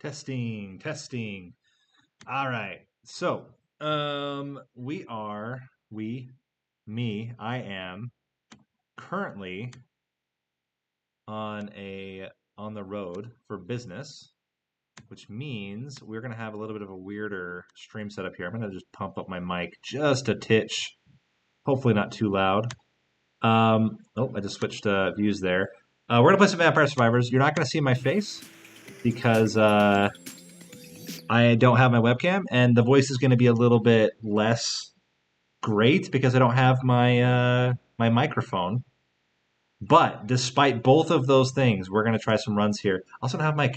Testing, testing. All right. So, I am currently on the road for business, which means we're gonna have a little bit of a weirder stream setup here. I'm gonna just pump up my mic just a titch, hopefully not too loud. Oh, I just switched views there. We're gonna play some Vampire Survivors. You're not gonna see my face because I don't have my webcam, and the voice is going to be a little bit less great because I don't have my microphone. But despite both of those things, we're going to try some runs here. I also don't have my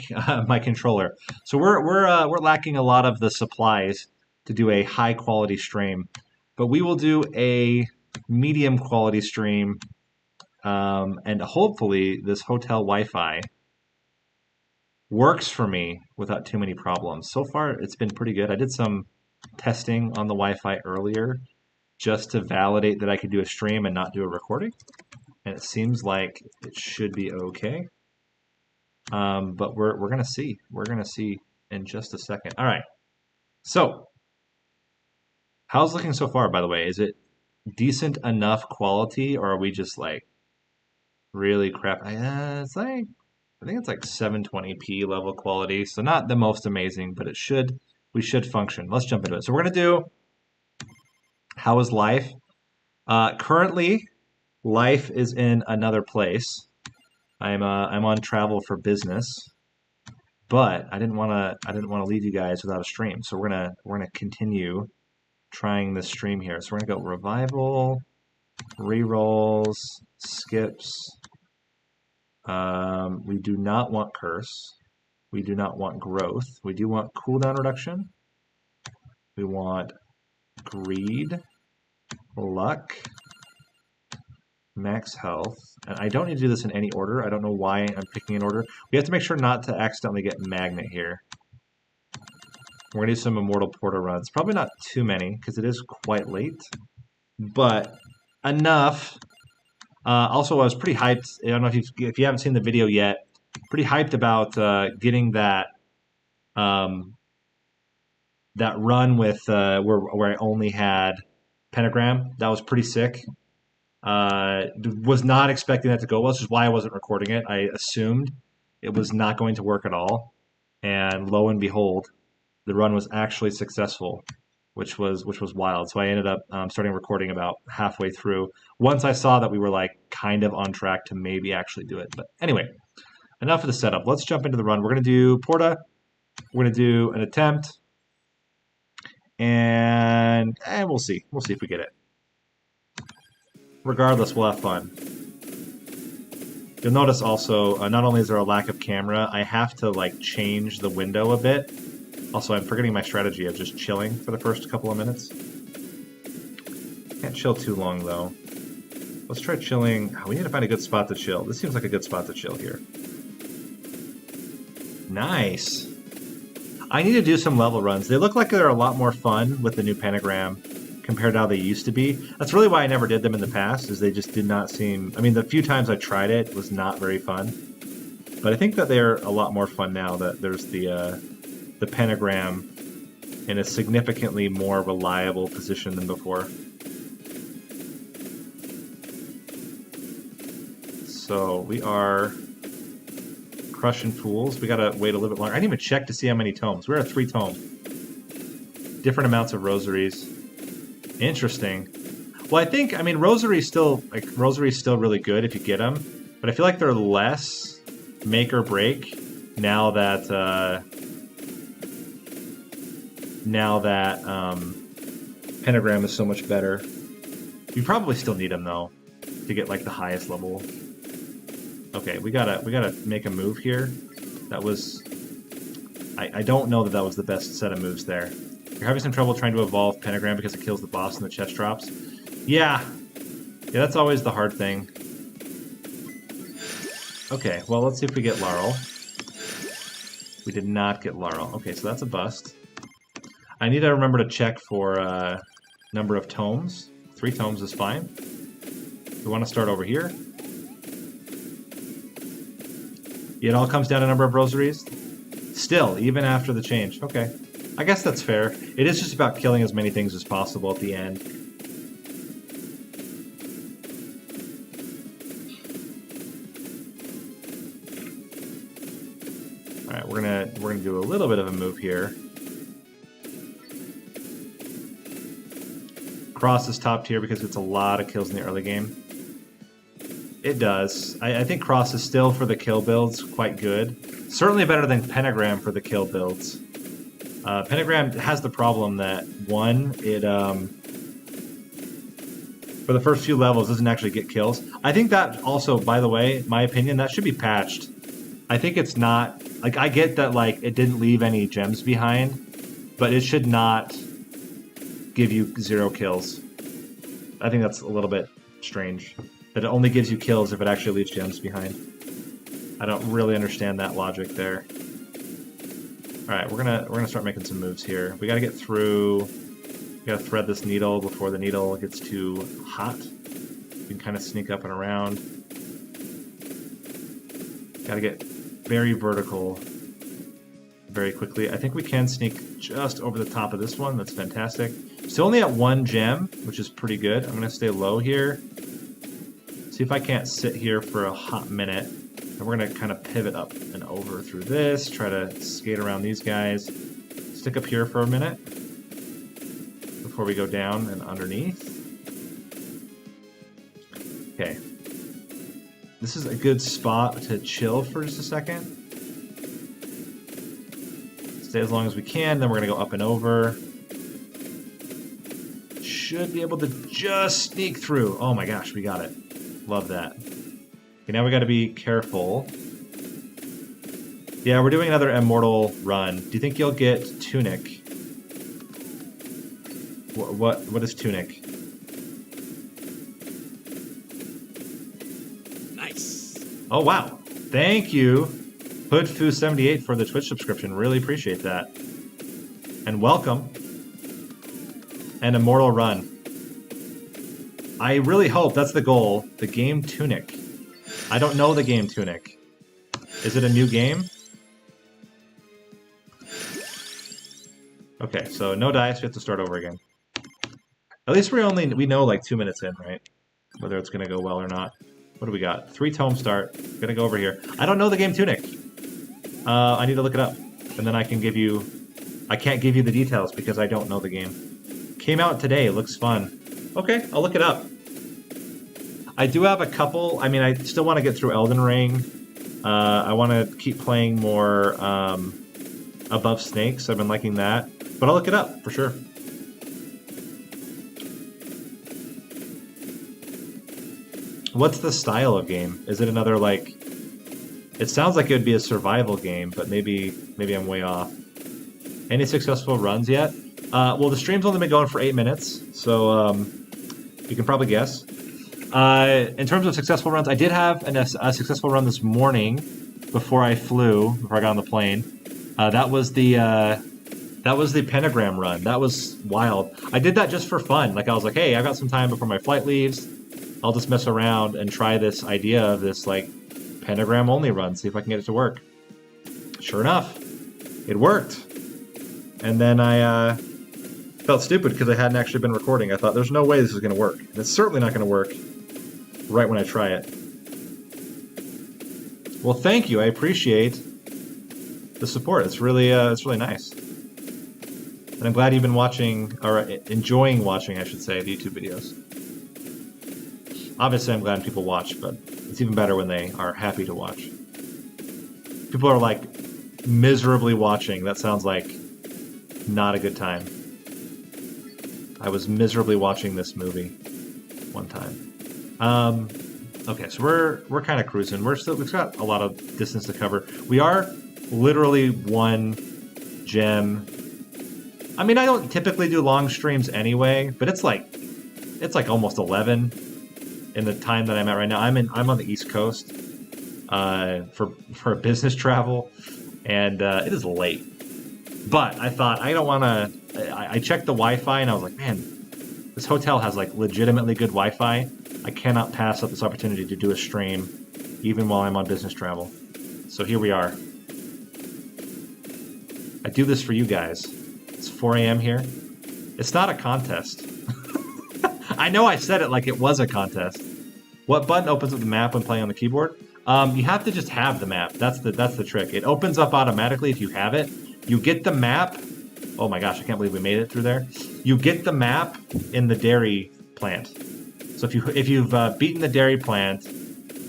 my controller, so we're lacking a lot of the supplies to do a high quality stream. But we will do a medium quality stream, and hopefully this hotel Wi-Fi works for me without too many problems. So far, it's been pretty good. I did some testing on the Wi-Fi earlier just to validate that I could do a stream and not do a recording. And it seems like it should be okay. But we're gonna see. We're gonna see in just a second. All right. So, how's it looking so far, by the way? Is it decent enough quality, or are we just like really crap? It's like I think it's like 720p level quality, so not the most amazing, but we should function. Let's jump into it. So we're gonna do how is life? Currently, life is in another place. I'm on travel for business, but I didn't wanna leave you guys without a stream. So we're gonna continue trying this stream here. So we're gonna go revival, rerolls, skips. We do not want curse. We do not want growth. We do want cooldown reduction. We want greed, luck, max health. And I don't need to do this in any order. I don't know why I'm picking an order. We have to make sure not to accidentally get magnet here. We're going to do some Immortal Portal runs. Probably not too many, because it is quite late. But enough. Also, I was pretty hyped. I don't know if you haven't seen the video yet. Pretty hyped about getting that that run with where I only had pentagram. That was pretty sick. Was not expecting that to go well, which is why I wasn't recording it. I assumed it was not going to work at all, and lo and behold, the run was actually successful, which was wild. So I ended up starting recording about halfway through. Once I saw that we were like kind of on track to maybe actually do it. But anyway, enough of the setup. Let's jump into the run. We're gonna do Porta. We're gonna do an attempt, and we'll see. We'll see if we get it. Regardless, we'll have fun. You'll notice also, not only is there a lack of camera, I have to like change the window a bit. Also, I'm forgetting my strategy of just chilling for the first couple of minutes. Can't chill too long, though. Let's try chilling. We need to find a good spot to chill. This seems like a good spot to chill here. Nice. I need to do some level runs. They look like they're a lot more fun with the new pentagram compared to how they used to be. That's really why I never did them in the past, is they just did not seem... I mean, the few times I tried it was not very fun. But I think that they're a lot more fun now that there's the pentagram in a significantly more reliable position than before. So we are crushing fools. We gotta wait a little bit longer. I didn't even check to see how many tomes. We're at 3 tomes. Different amounts of rosaries. Interesting. Well, I mean, rosary's still really good if you get them, but I feel like they're less make or break now that pentagram is so much better. You probably still need them though to get like the highest level. Okay, we gotta make a move here. That was I don't know that was the best set of moves there. You're having some trouble trying to evolve pentagram because it kills the boss and the chest drops. Yeah, that's always the hard thing. Okay, well let's see if we get Laurel. We did not get Laurel. Okay, so that's a bust. I need to remember to check for number of tomes. 3 tomes is fine. We want to start over here. It all comes down to number of rosaries. Still, even after the change. Okay. I guess that's fair. It is just about killing as many things as possible at the end. Alright, we're gonna do a little bit of a move here. Cross is top tier because it's a lot of kills in the early game. It does. I think Cross is still, for the kill builds, quite good. Certainly better than Pentagram for the kill builds. Pentagram has the problem that, one, it, for the first few levels, doesn't actually get kills. I think that also, by the way, my opinion, that should be patched. I think it's not... Like, I get that, like, it didn't leave any gems behind, but it should not give you 0 kills. I think that's a little bit strange. That it only gives you kills if it actually leaves gems behind. I don't really understand that logic there. Alright, we're gonna start making some moves here. We gotta get through... We gotta thread this needle before the needle gets too hot. We can kind of sneak up and around. Gotta get very vertical very quickly. I think we can sneak just over the top of this one. That's fantastic. Still only at 1 gem, which is pretty good. I'm going to stay low here. See if I can't sit here for a hot minute. And we're going to kind of pivot up and over through this. Try to skate around these guys. Stick up here for a minute before we go down and underneath. Okay. This is a good spot to chill for just a second. Stay as long as we can, then we're going to go up and over. Should be able to just sneak through. Oh my gosh, we got it. Love that. Okay, now we got to be careful. Yeah, we're doing another Immortal run. Do you think you'll get Tunic? What is Tunic? Oh, wow. Thank you, HoodFoo78, for the Twitch subscription. Really appreciate that. And welcome. And Immortal Run. I really hope that's the goal. The game Tunic. I don't know the game Tunic. Is it a new game? Okay, so no dice. We have to start over again. At least we know like 2 minutes in, right? Whether it's going to go well or not. What do we got? 3 tome start. Gonna go over here. I don't know the game Tunic. I need to look it up. And then I can give you... I can't give you the details because I don't know the game. Came out today. Looks fun. Okay, I'll look it up. I do have a couple... I mean, I still want to get through Elden Ring. I want to keep playing more Above Snakes. I've been liking that. But I'll look it up, for sure. What's the style of game? Is it another, like... It sounds like it would be a survival game, but maybe I'm way off. Any successful runs yet? Well, the stream's only been going for 8 minutes, so you can probably guess. In terms of successful runs, I did have a successful run this morning before I got on the plane. That was the Pentagram run. That was wild. I did that just for fun. Like, I was like, hey, I've got some time before my flight leaves. I'll just mess around and try this idea of this, like, Pentagram only run, see if I can get it to work. Sure enough, it worked. And then I felt stupid because I hadn't actually been recording. I thought, there's no way this is going to work. And it's certainly not going to work right when I try it. Well, thank you. I appreciate the support. It's really nice. And I'm glad you've been watching, or enjoying watching, I should say, the YouTube videos. Obviously, I'm glad people watch, but it's even better when they are happy to watch. People are, like, miserably watching. That sounds like not a good time. I was miserably watching this movie one time. Okay, so we're kind of cruising. We've got a lot of distance to cover. We are literally 1 gem. I mean, I don't typically do long streams anyway, but it's like almost 11 in the time that I'm at right now. I'm on the East Coast for business travel, and it is late. But I thought, I don't want to... I checked the Wi-Fi, and I was like, man, this hotel has, like, legitimately good Wi-Fi. I cannot pass up this opportunity to do a stream, even while I'm on business travel. So here we are. I do this for you guys. It's 4 a.m. here. It's not a contest. I know I said it like it was a contest. What button opens up the map when playing on the keyboard? You have to just have the map. That's the trick. It opens up automatically if you have it. You get the map. Oh my gosh, I can't believe we made it through there. You get the map in the dairy plant. So if you've beaten the dairy plant,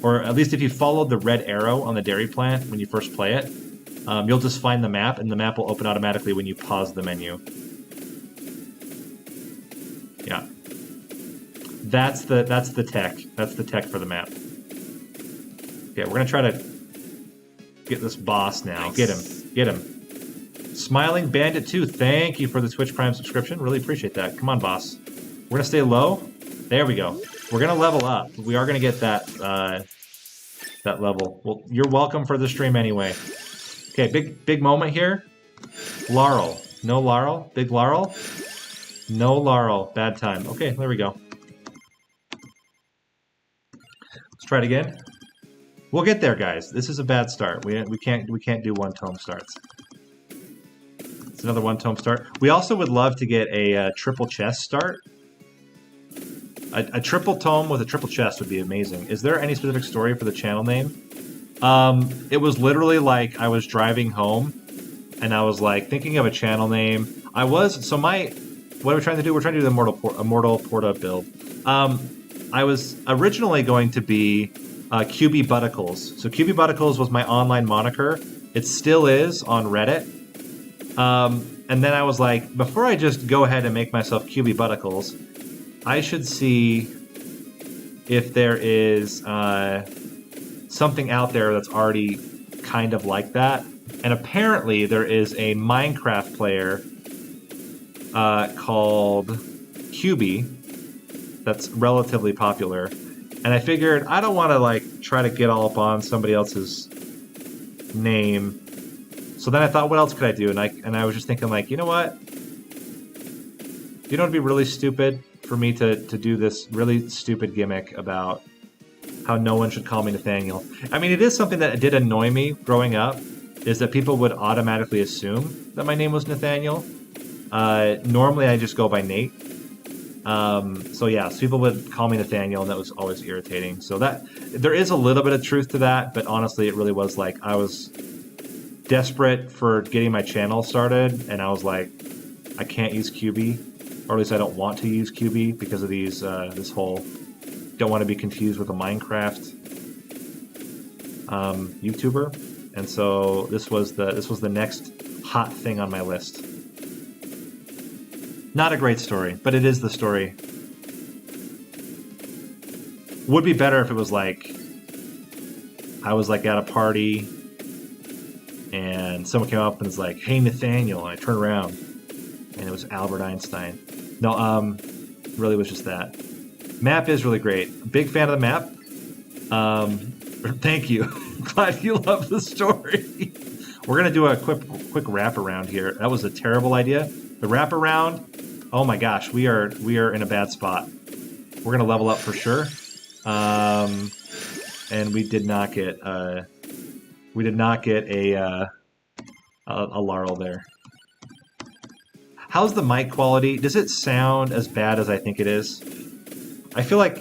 or at least if you followed the red arrow on the dairy plant when you first play it, you'll just find the map, and the map will open automatically when you pause the menu. Yeah. That's the tech. That's the tech for the map. Okay, we're gonna try to get this boss now. Nice. Get him. Get him. Smiling Bandit 2, thank you for the Twitch Prime subscription. Really appreciate that. Come on, boss. We're gonna stay low. There we go. We're gonna level up. We are gonna get that that level. Well, you're welcome for the stream anyway. Okay, big moment here. Laurel. No Laurel. Big Laurel. No Laurel. Bad time. Okay, there we go. Let's try it again. We'll get there, guys. This is a bad start. We can't do one-tome starts. It's another one-tome start. We also would love to get a triple chest start. A triple tome with a triple chest would be amazing. Is there any specific story for the channel name? It was literally like I was driving home, and I was like thinking of a channel name. What are we trying to do? We're trying to do the Immortal Porta build. I was originally going to be QB Butticles. So QB Butticles was my online moniker. It still is on Reddit. And then I was like, before I just go ahead and make myself QB Butticles, I should see if there is something out there that's already kind of like that. And apparently there is a Minecraft player called QB that's relatively popular. And I figured I don't want to like try to get all up on somebody else's name. So then I thought, what else could I do? And I was just thinking like, you know what? You know, it'd be really stupid for me to do this really stupid gimmick about how no one should call me Nathaniel. I mean, it is something that did annoy me growing up, is that people would automatically assume that my name was Nathaniel. Normally I just go by Nate. So yeah, so people would call me Nathaniel, and that was always irritating. So there is a little bit of truth to that, but honestly, it really was like I was desperate for getting my channel started, and I was like, I can't use QB, or at least I don't want to use QB because of these this whole don't want to be confused with a Minecraft YouTuber, and so this was the next hot thing on my list. Not a great story, but it is the story. Would be better if it was like I was like at a party and someone came up and was like, "Hey Nathaniel," and I turned around and it was Albert Einstein. No, really was just that. Map is really great. Big fan of the map. Thank you. Glad you love the story. We're gonna do a quick wraparound here. That was a terrible idea. The wraparound. Oh my gosh, we are in a bad spot. We're gonna level up for sure. And we did not get a Laurel there. How's the mic quality? Does it sound as bad as I think it is? I feel like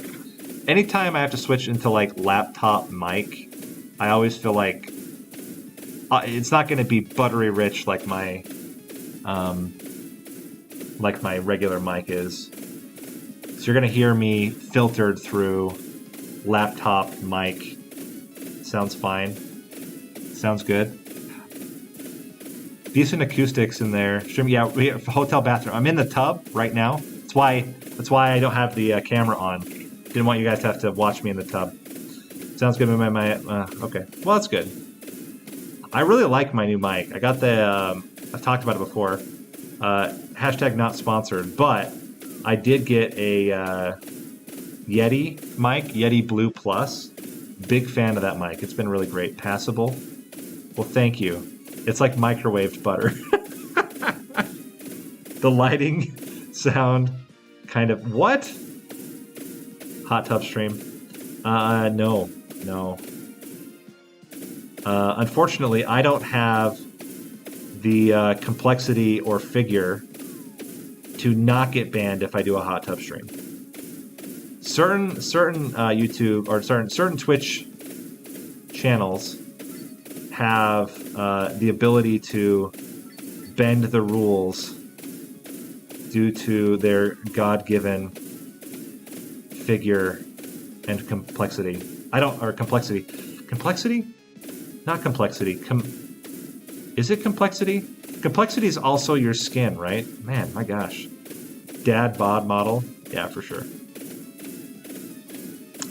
anytime I have to switch into like laptop mic, I always feel like it's not going to be buttery rich like my regular mic is. So you're going to hear me filtered through laptop mic. Sounds fine. Sounds good. Decent acoustics in there. Yeah, we have hotel bathroom. I'm in the tub right now. That's why I don't have the camera on. Didn't want you guys to have to watch me in the tub. Sounds good. Okay. Well, that's good. I really like my new mic. I got the. I've talked about it before. Hashtag not sponsored, but I did get a Yeti mic, Yeti Blue Plus. Big fan of that mic. It's been really great. Passable. Well, thank you. It's like microwaved butter. The lighting, sound, kind of... What? Hot tub stream. No. Unfortunately, I don't have the complexity or figure to not get banned if I do a hot tub stream. Certain YouTube or certain Twitch channels have the ability to bend the rules due to their God-given figure and complexity. Complexity? Not complexity. Is it complexity? Complexity is also your skin, right? Man, my gosh. Dad bod model? Yeah, for sure.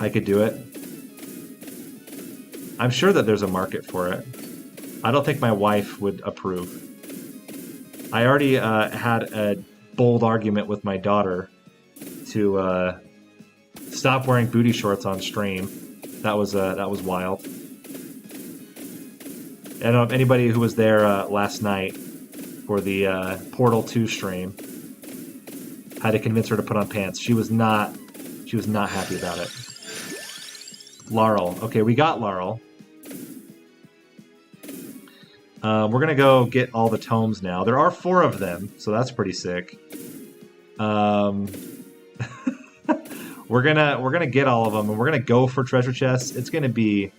I could do it. I'm sure that there's a market for it. I don't think my wife would approve. I already had a bold argument with my daughter to stop wearing booty shorts on stream. That was wild. I don't know if anybody who was there last night for the Portal 2 stream had to convince her to put on pants. She was not happy about it. Laurel. Okay, we got Laurel. We're gonna go get all the tomes now. There are 4 of them, so that's pretty sick. We're gonna get all of them, and we're gonna go for treasure chests. It's gonna be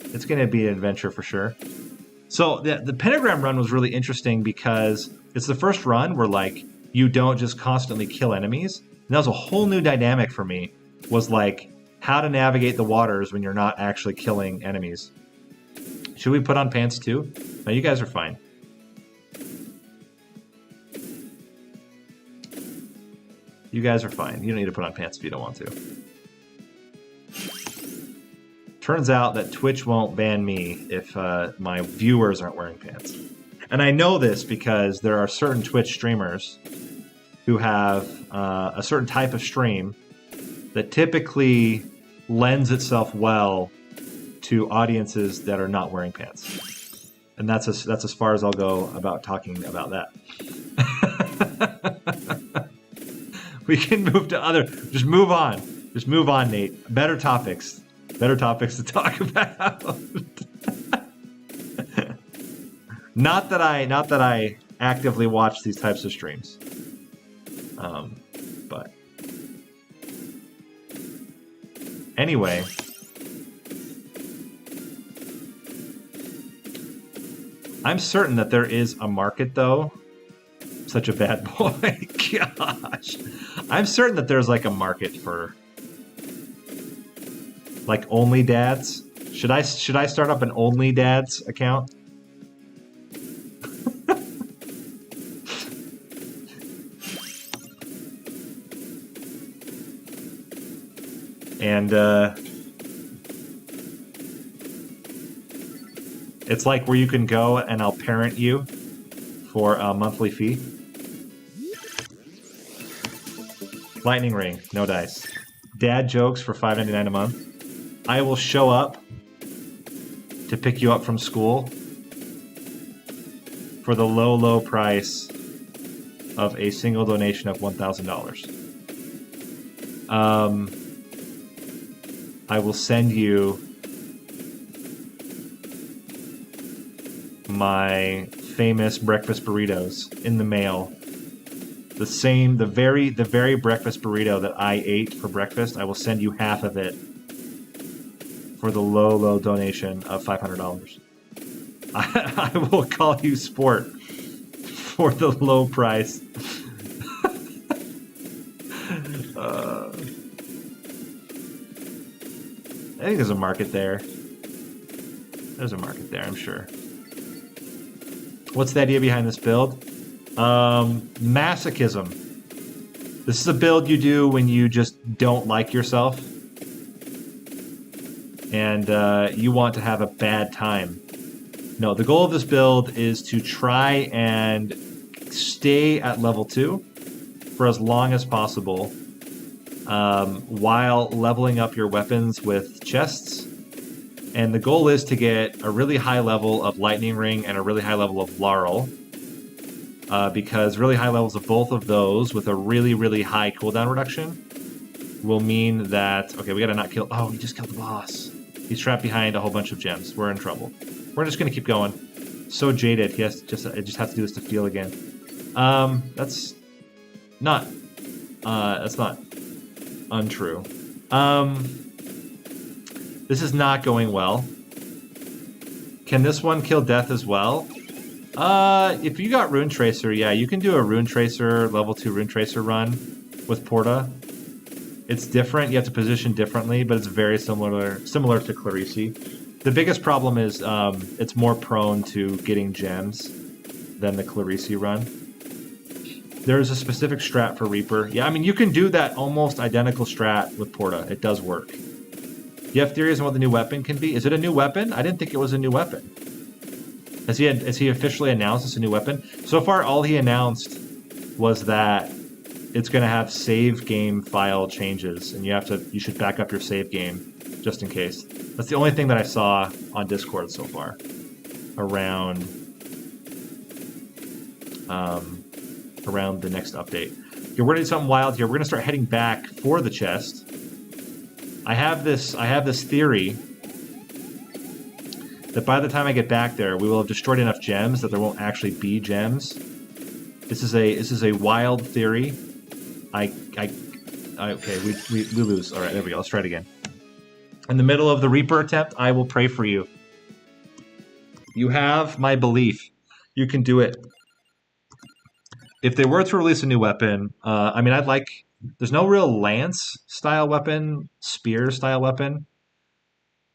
an adventure for sure. So the pentagram run was really interesting because it's the first run where like you don't just constantly kill enemies. And that was a whole new dynamic for me. Was like how to navigate the waters when you're not actually killing enemies. Should we put on pants too? No, you guys are fine. You guys are fine. You don't need to put on pants if you don't want to. Turns out that Twitch won't ban me if my viewers aren't wearing pants. And I know this because there are certain Twitch streamers who have a certain type of stream that typically lends itself well to audiences that are not wearing pants. And that's as far as I'll go about talking about that. We can move to other... Just move on. Just move on, Nate. Better topics to talk about. Not that I actively watch these types of streams. But anyway, I'm certain that there is a market though. Such a bad boy. Gosh. I'm certain that there's like a market for like only dads. Should I start up an only dads account? And it's like where you can go and I'll parent you for a monthly fee. Lightning ring, no dice. Dad jokes for $5.99 a month. I will show up to pick you up from school for the low, low price of a single donation of $1,000. I will send you my famous breakfast burritos in the mail. The very breakfast burrito that I ate for breakfast, I will send you half of it for the low, low donation of $500. I will call you sport for the low price. I think there's a market there. There's a market there, I'm sure. What's the idea behind this build? Masochism. This is a build you do when you just don't like yourself. And you want to have a bad time. No, the goal of this build is to try and stay at level 2 for as long as possible while leveling up your weapons with chests. And the goal is to get a really high level of Lightning Ring and a really high level of Laurel. Because really high levels of both of those with a really, really high cooldown reduction will mean that... Okay, we gotta not kill... Oh, we just killed the boss. He's trapped behind a whole bunch of gems. We're in trouble. We're just gonna keep going. so jaded. He has to I just have to do this to feel again. That's not untrue. This is not going well. Can this one kill death as well? If you got Rune Tracer, yeah, you can do a Rune Tracer, level 2 Rune Tracer run with Porta. It's different, you have to position differently, but it's very similar to Clarice. The biggest problem is it's more prone to getting gems than the Clarice run. There's a specific strat for Reaper. Yeah, I mean, you can do that almost identical strat with Porta. It does work. Do you have theories on what the new weapon can be? Is it a new weapon? I didn't think it was a new weapon. Has he officially announced it's a new weapon? So far, all he announced was that it's going to have save game file changes, and you should back up your save game just in case. That's the only thing that I saw on Discord so far around the next update. Okay, we're gonna do something wild here. We're gonna start heading back for the chest. I have this theory that by the time I get back there, we will have destroyed enough gems that there won't actually be gems. This is a wild theory. Okay, we lose. All right, there we go. Let's try it again. In the middle of the Reaper attempt, I will pray for you. You have my belief. You can do it. If they were to release a new weapon, I mean, there's no real lance-style weapon, spear-style weapon.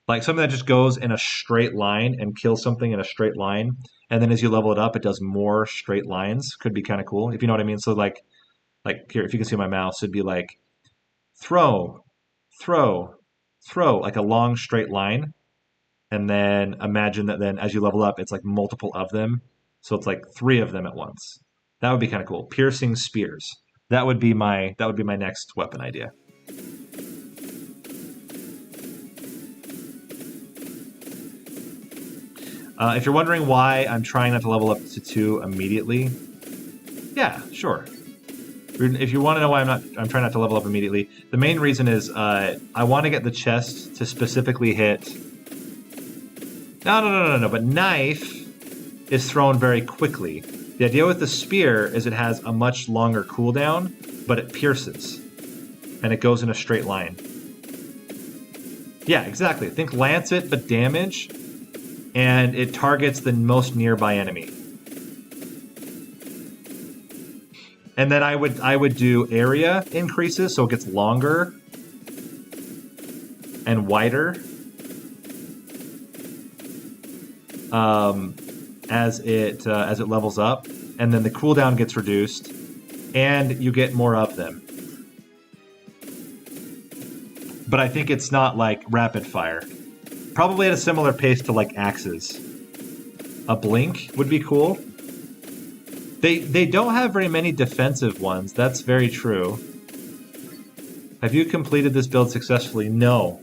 Like something that just goes in a straight line and kills something in a straight line. And then as you level it up, it does more straight lines. Could be kind of cool, if you know what I mean. So like here, if you can see my mouse, it'd be like throw, like a long straight line. And then imagine that then as you level up, it's like multiple of them. So it's like 3 of them at once. That would be kind of cool. Piercing spears. That would be my next weapon idea. If you're wondering why I'm trying not to level up to 2 immediately, yeah, sure. If you want to know why I'm trying not to level up immediately, the main reason is I want to get the chest to specifically hit. No. But knife is thrown very quickly. The idea with the spear is it has a much longer cooldown, but it pierces, and it goes in a straight line. Yeah, exactly. Think Lancet, but damage, and it targets the most nearby enemy. And then I would do area increases, so it gets longer and wider as it levels up, and then the cooldown gets reduced, and you get more of them. But I think it's not like rapid fire. Probably at a similar pace to like axes. A blink would be cool. They don't have very many defensive ones. That's very true. Have you completed this build successfully? No.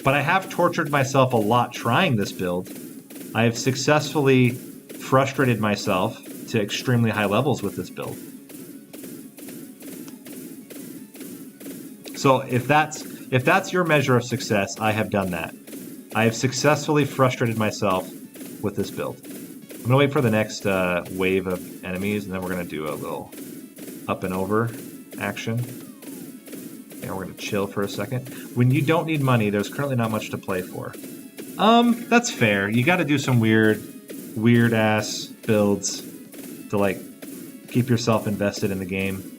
But I have tortured myself a lot trying this build. I have successfully frustrated myself to extremely high levels with this build. So if that's your measure of success, I have done that. I have successfully frustrated myself with this build. I'm going to wait for the next wave of enemies, and then we're going to do a little up and over action. And we're going to chill for a second. When you don't need money, there's currently not much to play for. That's fair. You got to do some weird-ass builds to, like, keep yourself invested in the game.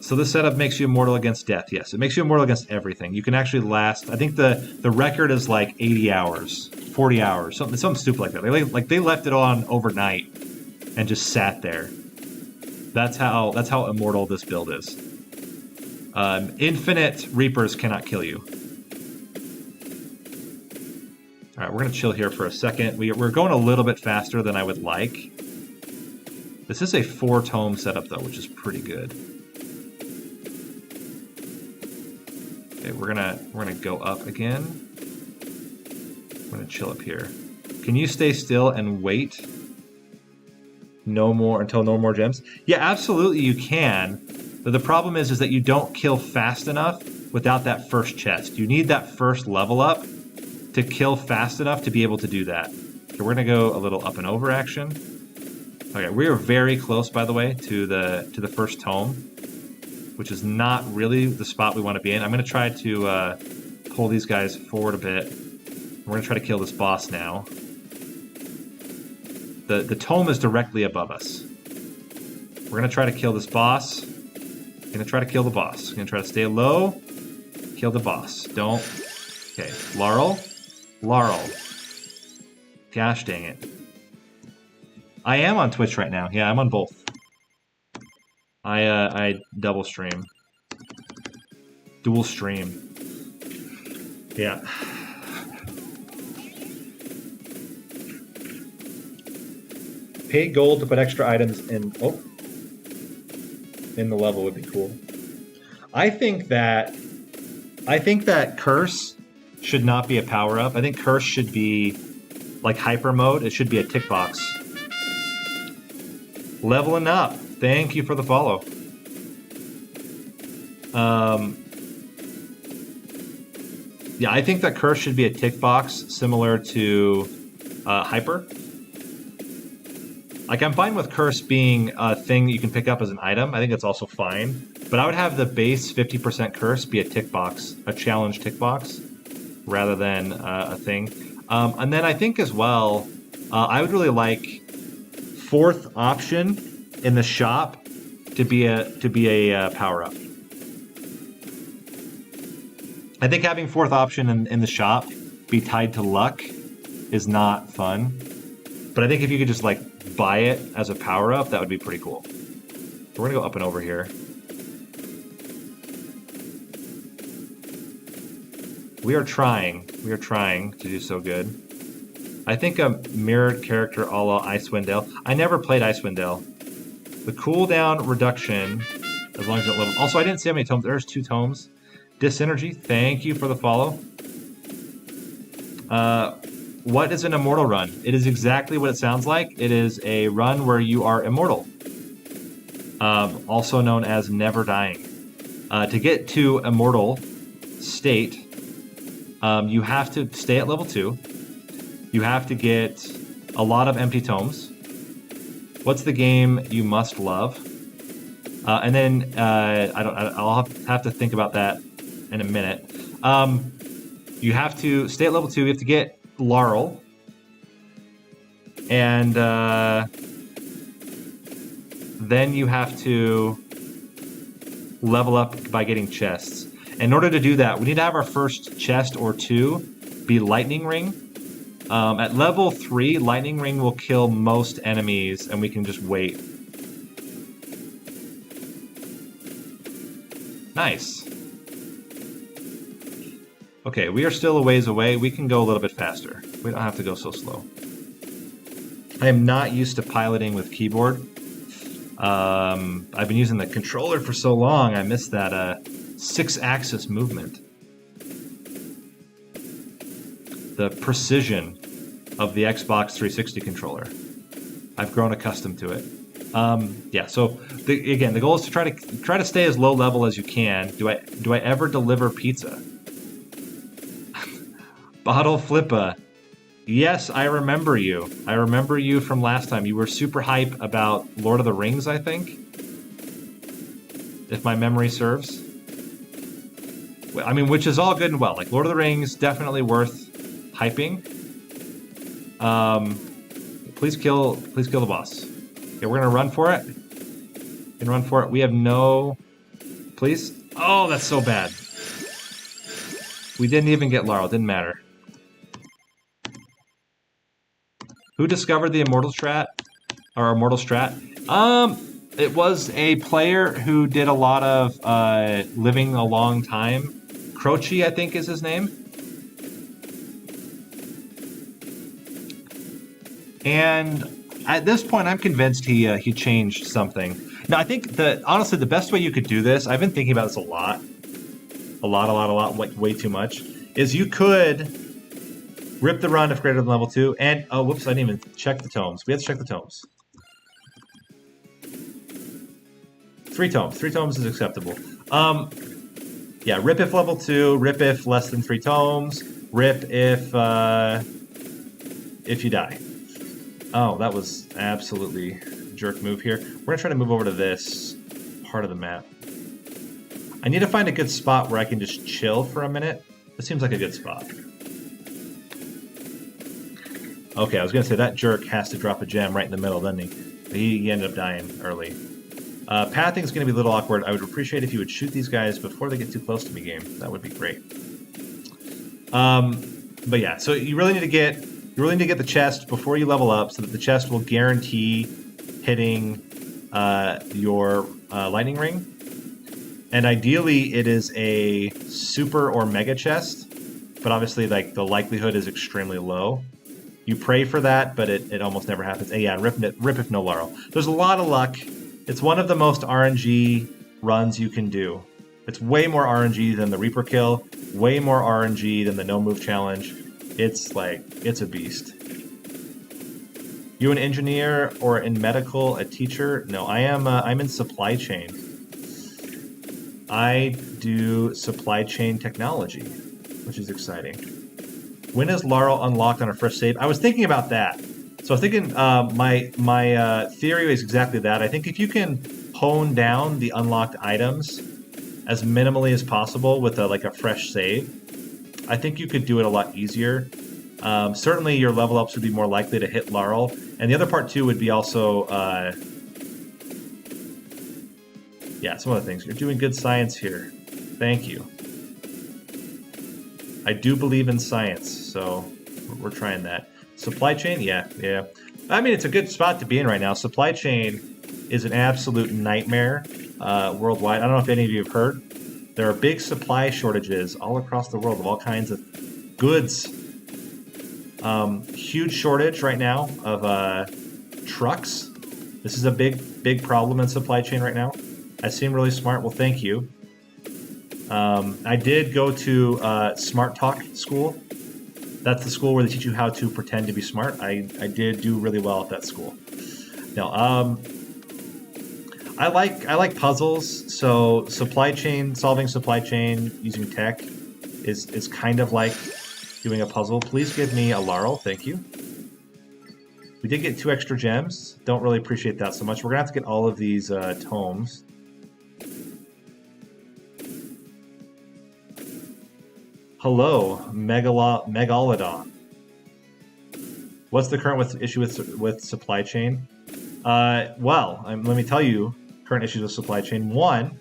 So this setup makes you immortal against death. Yes, it makes you immortal against everything. You can actually last. I think the record is like 80 hours, 40 hours, something stupid like that. They left it on overnight and just sat there. That's how immortal this build is. Infinite Reapers cannot kill you. All right, we're gonna chill here for a second. We're going a little bit faster than I would like. This is a 4-tome setup though, which is pretty good. Okay, we're gonna go up again. I'm gonna chill up here. Can you stay still and wait? No more until no more gems? Yeah, absolutely you can. But the problem is that you don't kill fast enough without that first chest. You need that first level up to kill fast enough to be able to do that. So we're gonna go a little up and over action. Okay, we are very close, by the way, to the first tome, which is not really the spot we want to be in. I'm gonna try to pull these guys forward a bit. We're gonna try to kill this boss now. The tome is directly above us. We're gonna try to kill this boss. We're gonna try to kill the boss. We're gonna try to stay low. Kill the boss. Don't. Okay, Laurel. Gosh dang it. I am on Twitch right now. Yeah, I'm on both. I double stream. Dual stream. Yeah. Pay gold to put extra items in. Oh. In the level would be cool. I think that Curse should not be a power-up. I think Curse should be like hyper mode. It should be a tick box. Leveling up. Thank you for the follow. Yeah, I think that Curse should be a tick box similar to hyper. Like, I'm fine with Curse being a thing you can pick up as an item. I think it's also fine. But I would have the base 50% Curse be a tick box, a challenge tick box, rather than a thing. And then I think as well, I would really like fourth option in the shop to be a power up. I think having fourth option in the shop be tied to luck is not fun. But I think if you could just like buy it as a power up, that would be pretty cool. We're gonna go up and over here. We are trying to do so good. I think a mirrored character a la Icewind Dale. I never played Icewind Dale. The cooldown reduction, as long as it level. Also, I didn't see how many tomes. There's 2 tomes. Disenergy, thank you for the follow. What is an immortal run? It is exactly what it sounds like. It is a run where you are immortal. Also known as never dying. To get to immortal state, you have to stay at level 2. You have to get a lot of empty tomes. What's the game you must love? And then I'll have to think about that in a minute. You have to stay at level 2. You have to get Laurel, and then you have to level up by getting chests. In order to do that, we need to have our first chest or 2 be Lightning Ring. At level 3, Lightning Ring will kill most enemies, and we can just wait. Nice. Okay, we are still a ways away. We can go a little bit faster. We don't have to go so slow. I am not used to piloting with keyboard. I've been using the controller for so long, I missed that 6-axis movement. The precision of the Xbox 360 controller. I've grown accustomed to it. Yeah, so again, the goal is to try to stay as low level as you can. Do I ever deliver pizza? Bottle Flippa. Yes, I remember you. I remember you from last time. You were super hype about Lord of the Rings, I think. If my memory serves. I mean, which is all good and well. Like, Lord of the Rings, definitely worth hyping. Please kill the boss. Okay, we're gonna run for it. We can run for it. We have no... Please? Oh, that's so bad. We didn't even get Laurel. Didn't matter. Who discovered the Immortal strat? Or Immortal strat? It was a player who did a lot of living a long time. Croce, I think is his name. And at this point, I'm convinced he changed something. Now, I think honestly, the best way you could do this, I've been thinking about this a lot, like way too much, is you could rip the run if greater than level 2, and, oh, whoops, I didn't even check the tomes. We have to check the tomes. 3 tomes. 3 tomes is acceptable. Yeah, rip if level 2, rip if less than 3 tomes, Rip if you die. Oh, that was absolutely a jerk move here. We're gonna try to move over to this part of the map. I need to find a good spot where I can just chill for a minute. This seems like a good spot. Okay, I was gonna say that jerk has to drop a gem right in the middle, doesn't he? He ended up dying early. Pathing is gonna be a little awkward. I would appreciate if you would shoot these guys before they get too close to me, game. That would be great. But yeah, so you really need to get the chest before you level up, so that the chest will guarantee hitting your lightning ring. And ideally, it is a super or mega chest, but obviously, like, the likelihood is extremely low. You pray for that, but it almost never happens. And yeah, rip if no laurel. There's a lot of luck. It's one of the most RNG runs you can do. It's way more RNG than the Reaper kill, way more RNG than the no move challenge. It's a beast. You an engineer or in medical, a teacher? No, I'm in supply chain. I do supply chain technology, which is exciting. When is Laurel unlocked on a fresh save? I was thinking about that. So I was thinking my theory is exactly that. I think if you can hone down the unlocked items as minimally as possible with a fresh save, I think you could do it a lot easier. Certainly your level ups would be more likely to hit Laurel. And the other part too would be also, yeah, some other things. You're doing good science here. Thank you. I do believe in science, so we're trying that. Supply chain? Yeah. I mean, it's a good spot to be in right now. Supply chain is an absolute nightmare worldwide. I don't know if any of you have heard. There are big supply shortages all across the world of all kinds of goods. Huge shortage right now of trucks. This is a big problem in supply chain right now. I seem really smart. Well, thank you. I did go to Smart Talk school. That's the school where they teach you how to pretend to be smart. I did do really well at that school. Now, I like puzzles. So solving supply chain using tech is kind of like doing a puzzle. Please give me a laurel, thank you. We did get 2 extra gems. Don't really appreciate that so much. We're gonna have to get all of these tomes. Hello, Megalodon. What's the current issue with supply chain? Well, let me tell you, current issues with supply chain. 1,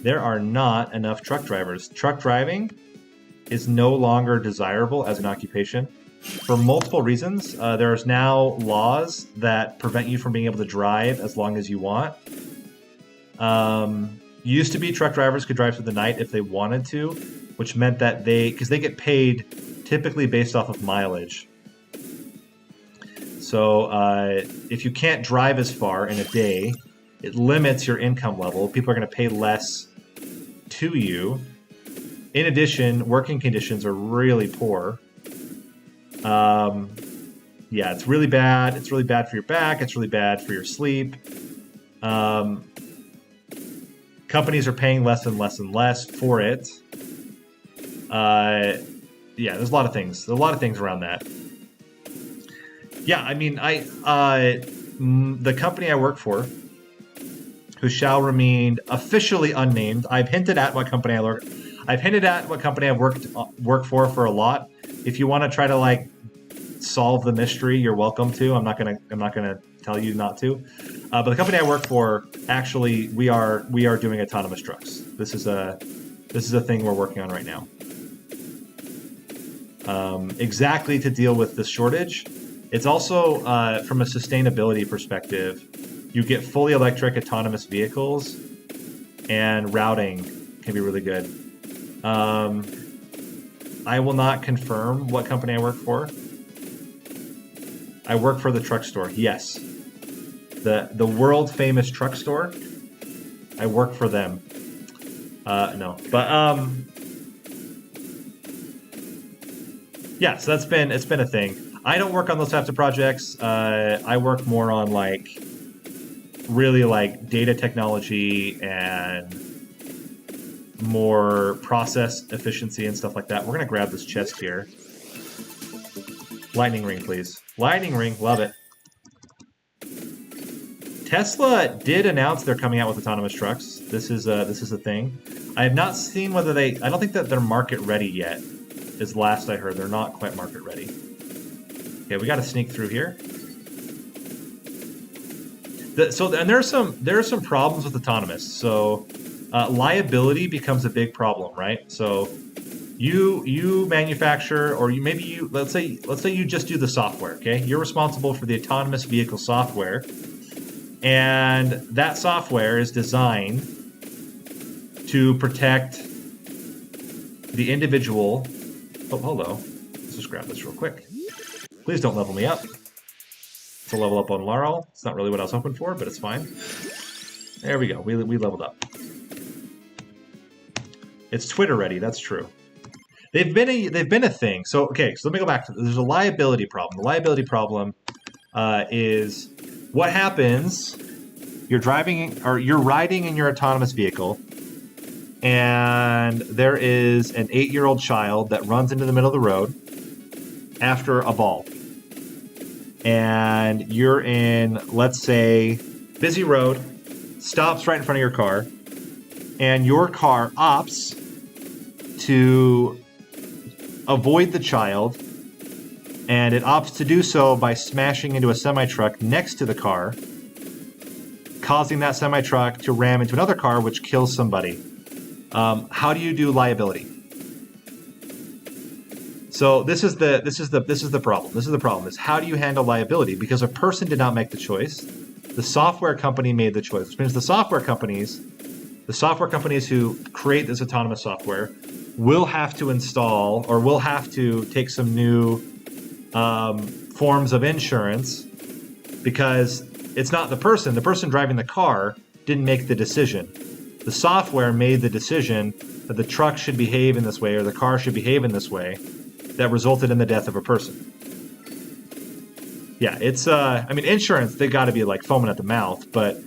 there are not enough truck drivers. Truck driving is no longer desirable as an occupation for multiple reasons. There's now laws that prevent you from being able to drive as long as you want. Used to be truck drivers could drive through the night if they wanted to, which meant that because they get paid typically based off of mileage. So if you can't drive as far in a day, it limits your income level. People are going to pay less to you. In addition, working conditions are really poor. Yeah, it's really bad. It's really bad for your back. It's really bad for your sleep. Companies are paying less and less and less for it. Yeah, there's a lot of things. There's a lot of things around that. Yeah, I mean, the company I work for, who shall remain officially unnamed. I've hinted at what company I work. I've hinted at what company I've worked for a lot. If you want to try to solve the mystery, you're welcome to. I'm not gonna tell you not to. But the company I work for, actually, we are doing autonomous trucks. This is a thing we're working on right now. Exactly to deal with this shortage. It's also from a sustainability perspective. You get fully electric autonomous vehicles, and routing can be really good. I will not confirm what company I work for. I work for the truck store. Yes, the world famous truck store. I work for them. No, but yeah. So it's been a thing. I don't work on those types of projects. I work more on really data technology and more process efficiency and stuff like that. We're going to grab this chest here. Lightning ring, please. Lightning ring, love it. Tesla did announce they're coming out with autonomous trucks. This is a thing. I have not seen whether they... I don't think that they're market ready yet, is last I heard. They're not quite market ready. Okay, we got to sneak through here. And there are some problems with autonomous. So liability becomes a big problem, right? So you manufacture, or let's say you just do the software. Okay, you're responsible for the autonomous vehicle software, and that software is designed to protect the individual. Oh, hello. Let's just grab this real quick. Please don't level me up. To level up on Laurel. It's not really what I was hoping for, but it's fine. There we go. We leveled up. It's Twitter ready. That's true. They've been a thing. So okay. So let me go back to this. There's a liability problem. The liability problem is what happens. You're driving or you're riding in your autonomous vehicle, and there is an 8-year-old child that runs into the middle of the road after a ball. And you're in, let's say, busy road, stops right in front of your car, and your car opts to avoid the child, and it opts to do so by smashing into a semi-truck next to the car, causing that semi-truck to ram into another car, which kills somebody. How do you do liability? So this is the problem. This is the problem. Is how do you handle liability? Because a person did not make the choice. The software company made the choice, which means the software companies who create this autonomous software will have to install or will have to take some new forms of insurance, because it's not the person. The person driving the car didn't make the decision. The software made the decision that the truck should behave in this way or the car should behave in this way. That resulted in the death of a person. Yeah, it's I mean, insurance, they got to be like foaming at the mouth, but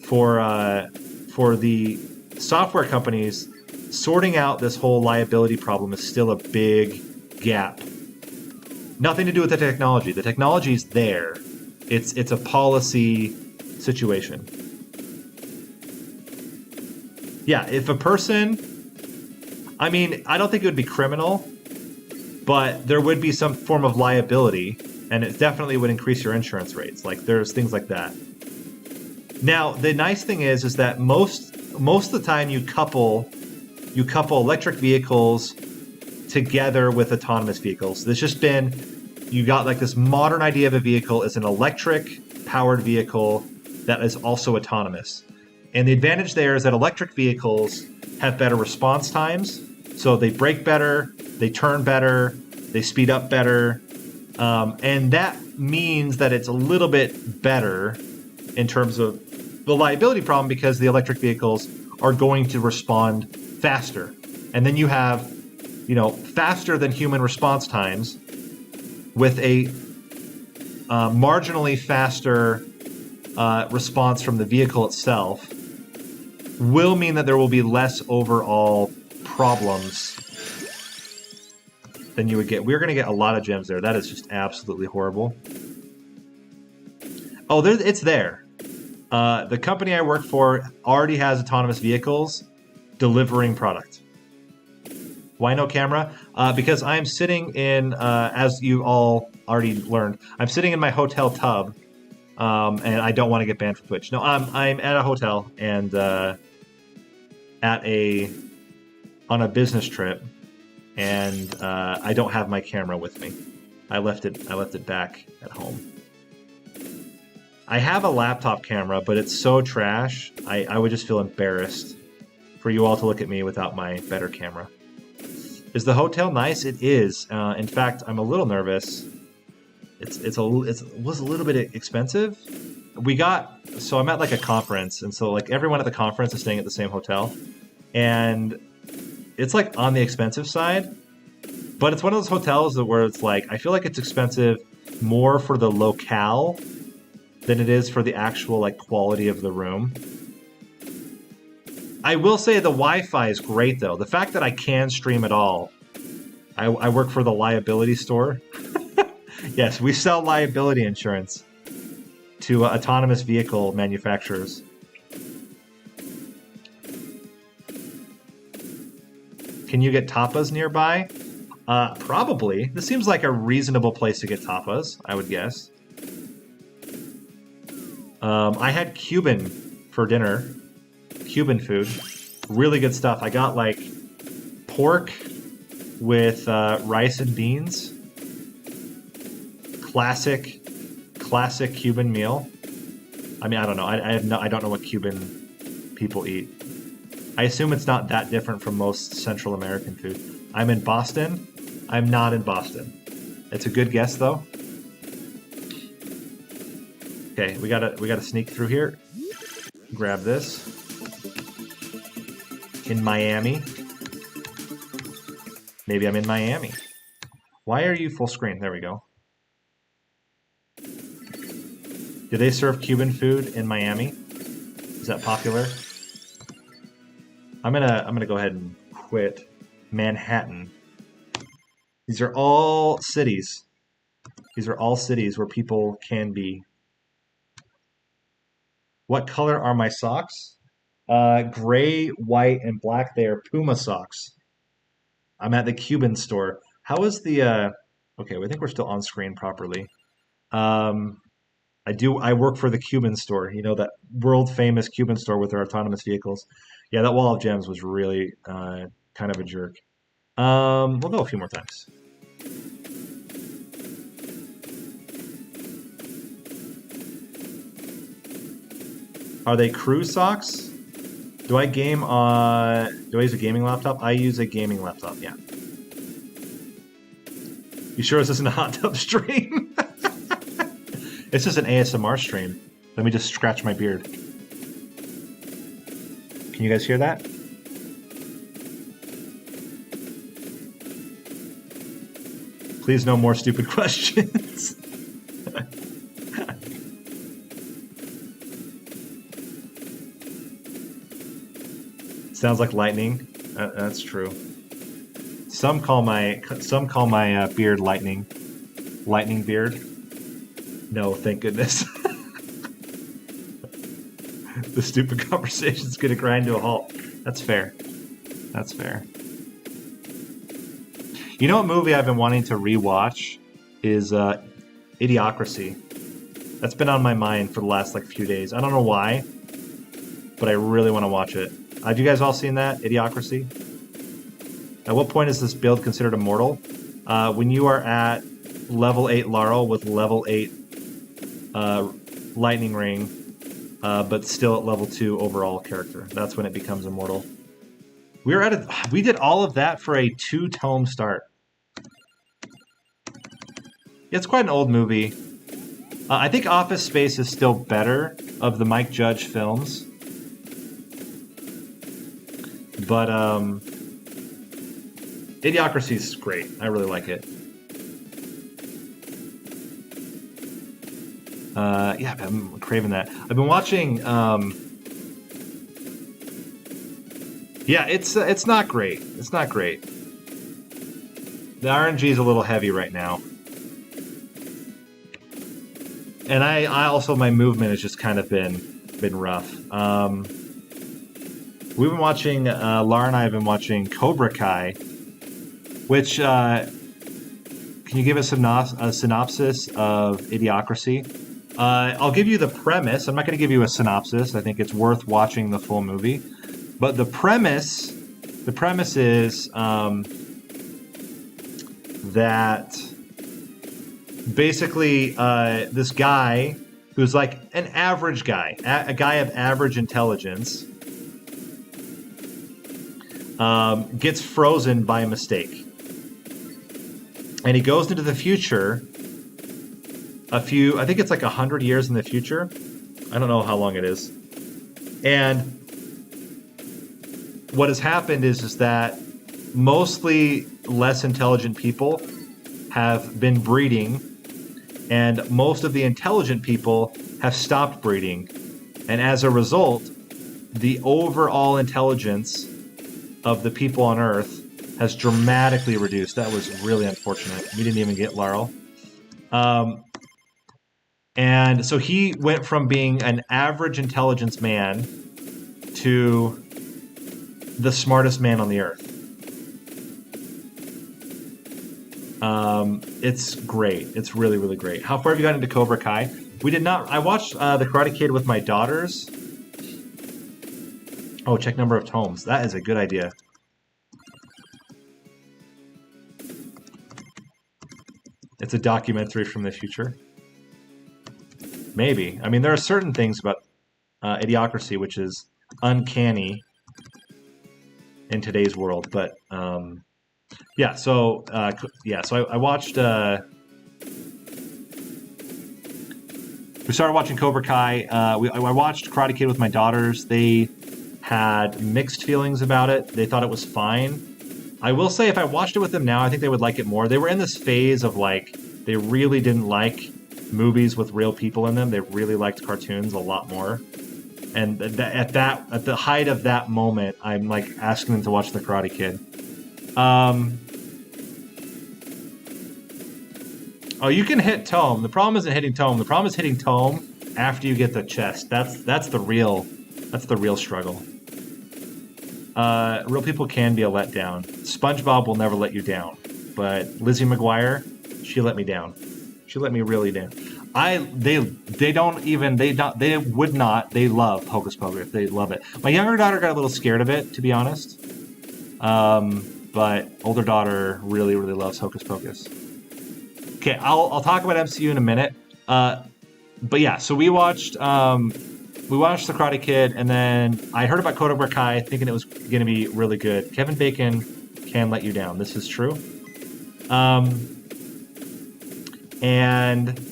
for the software companies, sorting out this whole liability problem is still a big gap. Nothing to do with the technology. The technology is there. It's a policy situation. Yeah, if a person, I mean, I don't think it would be criminal, but there would be some form of liability, and it definitely would increase your insurance rates. Like, there's things like that. Now, the nice thing is that most of the time you couple electric vehicles together with autonomous vehicles. There's just been, you got like this modern idea of a vehicle as an electric powered vehicle that is also autonomous. And the advantage there is that electric vehicles have better response times. So they brake better, they turn better, they speed up better. And that means that it's a little bit better in terms of the liability problem, because the electric vehicles are going to respond faster. And then you have, faster than human response times with a marginally faster response from the vehicle itself will mean that there will be less overall problems than you would get. We're going to get a lot of gems there. That is just absolutely horrible. Oh, it's there. The company I work for already has autonomous vehicles delivering product. Why no camera? Because I'm sitting in, as you all already learned, I'm sitting in my hotel tub, and I don't want to get banned from Twitch. No, I'm at a hotel and on a business trip, and I don't have my camera with me. I left it back at home. I have a laptop camera, but it's so trash. I would just feel embarrassed for you all to look at me without my better camera. Is the hotel nice? It is. In fact, I'm a little nervous. It was a little bit expensive. So I'm at like a conference, and so like everyone at the conference is staying at the same hotel, and it's like on the expensive side. But it's one of those hotels where it's like, I feel like it's expensive more for the locale than it is for the actual like quality of the room. I will say the Wi-Fi is great, though. The fact that I can stream at all. I work for the liability store. Yes, we sell liability insurance to autonomous vehicle manufacturers. Can you get tapas nearby? Probably. This seems like a reasonable place to get tapas, I would guess. I had Cuban for dinner. Cuban food. Really good stuff. I got like pork with rice and beans. Classic Cuban meal. I mean, I don't know. I don't know what Cuban people eat. I assume it's not that different from most Central American food. I'm in Boston. I'm not in Boston. It's a good guess, though. Okay, we gotta sneak through here. Grab this. In Miami. Maybe I'm in Miami. Why are you full screen? There we go. Do they serve Cuban food in Miami? Is that popular? I'm gonna go ahead and quit Manhattan. These are all cities. These are all cities where people can be. What color are my socks? Gray, white, and black. They are Puma socks. I'm at the Cuban store. How is the? Okay, I think we're still on screen properly. I work for the Cuban store. You know, that world famous Cuban store with their autonomous vehicles. Yeah, that wall of gems was really kind of a jerk. We'll go a few more times. Are they crew socks? Do I use a gaming laptop? I use a gaming laptop, yeah. You sure this isn't a hot tub stream? It's just an ASMR stream. Let me just scratch my beard. Can you guys hear that? Please, no more stupid questions. Sounds like lightning. That's true. Some call my beard lightning. Lightning beard. No, thank goodness. The stupid conversation's gonna grind to a halt. That's fair. That's fair. You know what movie I've been wanting to rewatch is Idiocracy. That's been on my mind for the last few days. I don't know why, but I really want to watch it. Have you guys all seen that, Idiocracy? At what point is this build considered immortal? When you are at level 8 Laurel with level 8 Lightning Ring, but still at level 2 overall character. That's when it becomes immortal. We did all of that for a 2-tome start. It's quite an old movie. I think Office Space is still better of the Mike Judge films. But Idiocracy is great. I really like it. Yeah, I'm craving that. I've been watching. Yeah, it's not great. It's not great. The RNG is a little heavy right now, and I also my movement has just kind of been rough. We've been watching. Lara and I have been watching Cobra Kai, which can you give us a synopsis of Idiocracy? I'll give you the premise. I'm not going to give you a synopsis. I think it's worth watching the full movie. But the premise is that basically this guy who's like an average guy, a guy of average intelligence, gets frozen by mistake. And he goes into the future I think it's 100 years in the future. I don't know how long it is. And what has happened is that mostly less intelligent people have been breeding, and most of the intelligent people have stopped breeding. And as a result, the overall intelligence of the people on Earth has dramatically reduced. That was really unfortunate. We didn't even get Laurel. And so he went from being an average intelligence man to the smartest man on the Earth. It's great. It's really, really great. How far have you gotten into Cobra Kai? We did not. I watched The Karate Kid with my daughters. Oh, check number of tomes. That is a good idea. It's a documentary from the future. Maybe. I mean, there are certain things about Idiocracy which is uncanny in today's world, but yeah. So I watched. We started watching Cobra Kai. I watched Karate Kid with my daughters. They had mixed feelings about it. They thought it was fine. I will say, if I watched it with them now, I think they would like it more. They were in this phase of like they really didn't like movies with real people in them. They really liked cartoons a lot more. And at the height of that moment, I'm like asking them to watch The Karate Kid. Oh, you can hit tome. The problem isn't hitting tome. The problem is hitting tome after you get the chest. That's the real struggle. Real people can be a letdown. SpongeBob will never let you down, but Lizzie McGuire, she let me down. She let me really down. They love Hocus Pocus. They love it. My younger daughter got a little scared of it, to be honest. But older daughter really, really loves Hocus Pocus. Okay, I'll talk about MCU in a minute. But yeah, so we watched The Karate Kid, and then I heard about Cobra Kai, thinking it was going to be really good. Kevin Bacon can let you down. This is true. And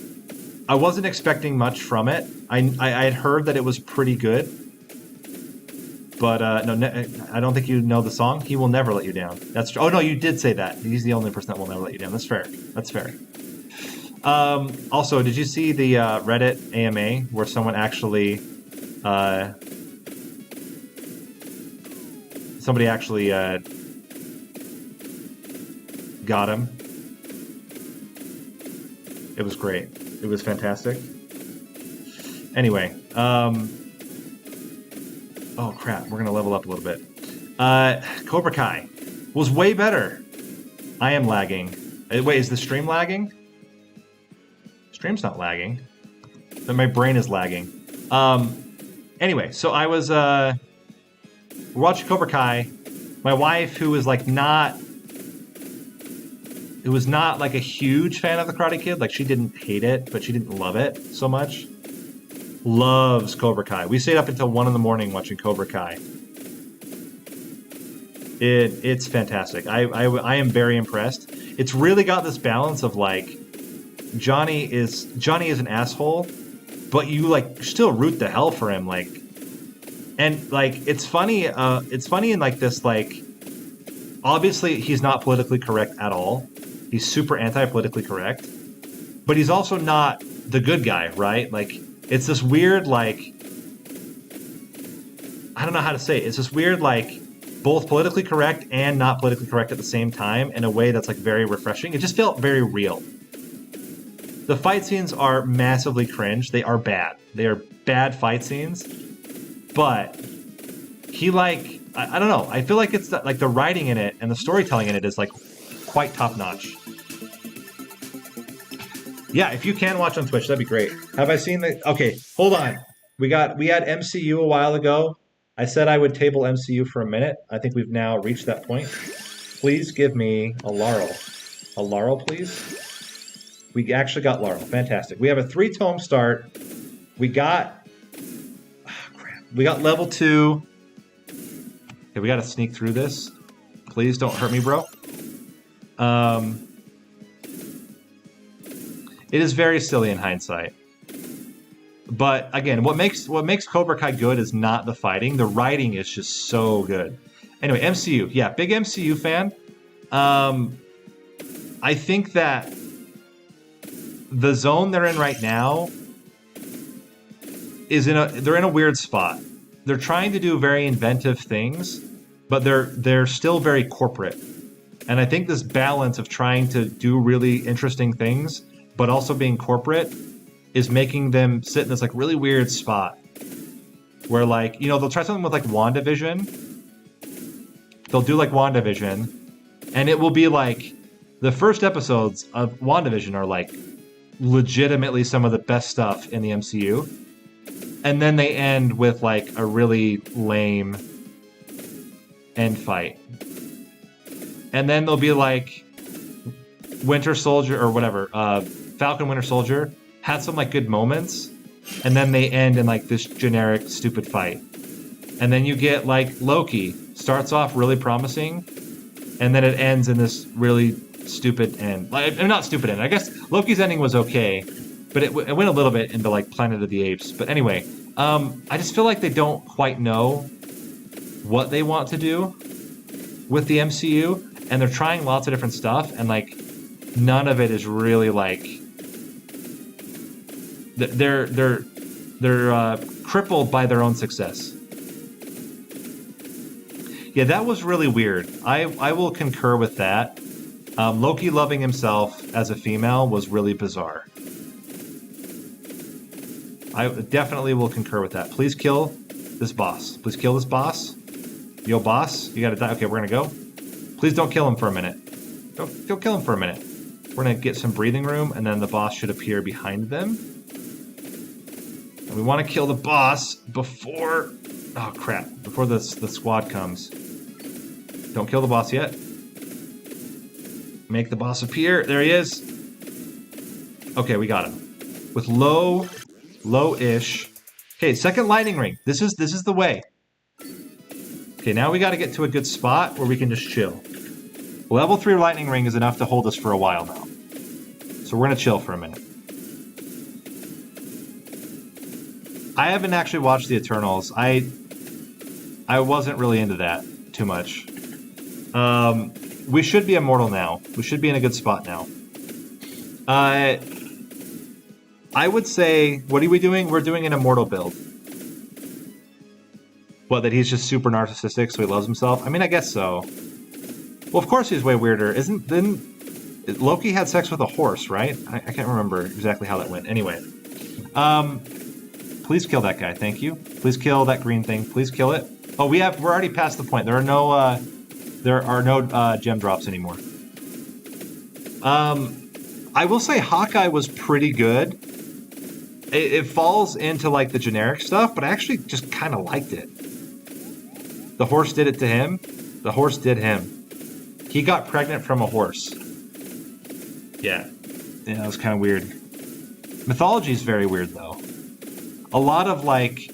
I wasn't expecting much from it. I had heard that it was pretty good, but no, I don't think you know the song. He will never let you down. That's true. Oh no, you did say that. He's the only person that will never let you down. That's fair. That's fair. Also, did you see the Reddit AMA where someone actually, got him? It was great. It was fantastic. Anyway, oh crap, we're gonna level up a little bit. Cobra Kai was way better. I am lagging. Wait, is the stream lagging? Stream's not lagging. But my brain is lagging. Anyway, so I was watching Cobra Kai. My wife, who was not like a huge fan of The Karate Kid, like she didn't hate it, but she didn't love it so much, loves Cobra Kai. We stayed up until 1 a.m. watching Cobra Kai. It's fantastic. I am very impressed. It's really got this balance of like Johnny is an asshole, but you like still root the hell for him, like, and like it's funny in like this, like, obviously he's not politically correct at all. He's super anti-politically correct, but he's also not the good guy, right? Like, it's this weird, like, I don't know how to say it. It's this weird, like, both politically correct and not politically correct at the same time in a way that's, like, very refreshing. It just felt very real. The fight scenes are massively cringe. They are bad. They are bad fight scenes, but he, like, I don't know. I feel like it's, like, the writing in it and the storytelling in it is, like, quite top-notch. Yeah, if you can watch on Twitch, that'd be great. Have I seen the... Okay, hold on. We had MCU a while ago. I said I would table MCU for a minute. I think we've now reached that point. Please give me a Laurel. A Laurel, please? We actually got Laurel. Fantastic. We have a 3-tome start. We got... Oh, crap. We got level 2. Okay, we got to sneak through this. Please don't hurt me, bro. It is very silly in hindsight. But again, what makes Cobra Kai good is not the fighting. The writing is just so good. Anyway, MCU. Yeah, big MCU fan. I think that the zone they're in right now is they're in a weird spot. they're trying to do very inventive things, but they're still very corporate. And I think this balance of trying to do really interesting things, but also being corporate, is making them sit in this like really weird spot where, like, you know, they'll try something with like WandaVision. They'll do like WandaVision, and it will be like the first episodes of WandaVision are like legitimately some of the best stuff in the MCU. And then they end with like a really lame end fight. And then they'll be like Winter Soldier or whatever, Falcon Winter Soldier had some like good moments, and then they end in like this generic stupid fight. And then you get like Loki, starts off really promising, and then it ends in this really stupid end. Like, not stupid end. I guess Loki's ending was okay, but it went a little bit into like Planet of the Apes. But anyway, I just feel like they don't quite know what they want to do with the MCU, and they're trying lots of different stuff, and like none of it is really like they're crippled by their own success. Yeah, that was really weird. I will concur with that. Loki loving himself as a female was really bizarre. I definitely will concur with that. Please kill this boss. Please kill this boss. Yo, boss, you gotta die. Okay, we're gonna go. Please don't kill him for a minute. Don't kill him for a minute. We're gonna get some breathing room, and then the boss should appear behind them. And we want to kill the boss before... Oh, crap. Before the squad comes. Don't kill the boss yet. Make the boss appear. There he is. Okay, we got him. With low-ish. Okay, second lightning ring. This is the way. Okay, now we got to get to a good spot where we can just chill. Level 3 lightning ring is enough to hold us for a while now. So we're going to chill for a minute. I haven't actually watched the Eternals. I wasn't really into that too much. We should be immortal now. We should be in a good spot now. I would say, what are we doing? We're doing an immortal build. What, that he's just super narcissistic, so he loves himself? I mean, I guess so. Well, of course he's way weirder. Didn't Loki had sex with a horse, right? I can't remember exactly how that went. Anyway. Please kill that guy, thank you. Please kill that green thing. Please kill it. Oh, we're already past the point. There are no gem drops anymore. I will say Hawkeye was pretty good. It falls into like the generic stuff, but I actually just kind of liked it. The horse did it to him. The horse did him. He got pregnant from a horse. Yeah, that was kind of weird. Mythology is very weird, though. A lot of, like,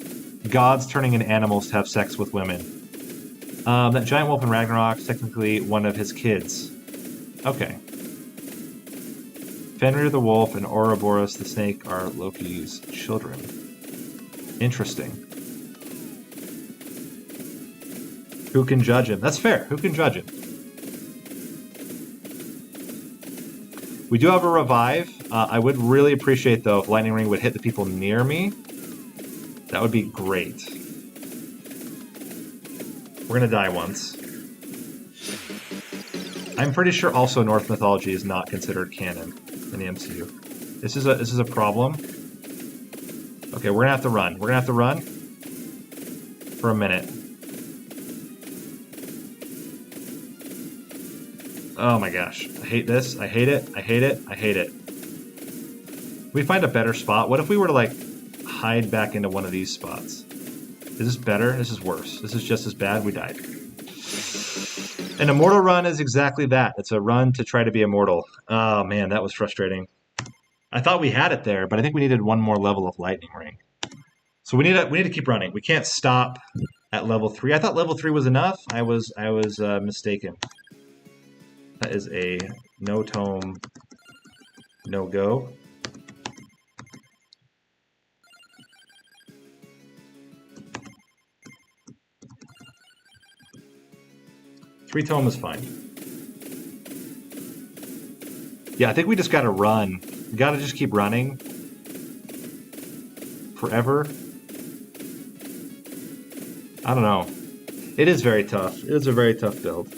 gods turning into animals to have sex with women. That giant wolf in Ragnarok is technically one of his kids. Okay. Fenrir the wolf and Ouroboros the snake are Loki's children. Interesting. Who can judge him? That's fair. Who can judge him? We do have a revive. I would really appreciate, though, if Lightning Ring would hit the people near me. That would be great. We're gonna die once. I'm pretty sure also Norse mythology is not considered canon in the MCU. This is a problem. Okay, we're gonna have to run. We're gonna have to run for a minute. Oh my gosh. I hate this. I hate it. I hate it. I hate it. We find a better spot. What if we were to, like, hide back into one of these spots? Is this better? This is worse. This is just as bad. We died. An immortal run is exactly that. It's a run to try to be immortal. Oh, man, that was frustrating. I thought we had it there, but I think we needed one more level of lightning ring. So we need to keep running. We can't stop at level 3. I thought level 3 was enough. I was mistaken. That is a no tome, no go. Three tome is fine. Yeah, I think we just gotta run. We gotta just keep running. Forever. I don't know. It is very tough. It is a very tough build.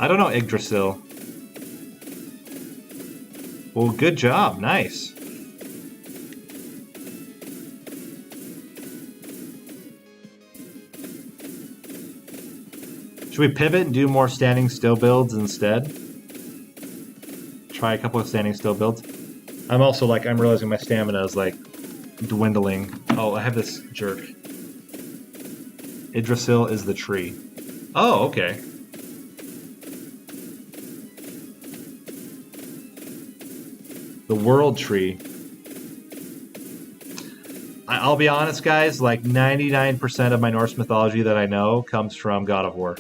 I don't know, Yggdrasil. Well, good job. Nice. Should we pivot and do more standing still builds instead? Try a couple of standing still builds. I'm also like, I'm realizing my stamina is like dwindling. Oh, I have this jerk. Yggdrasil is the tree. Oh, okay. The world tree. I'll be honest, guys, like 99% of my Norse mythology that I know comes from God of War.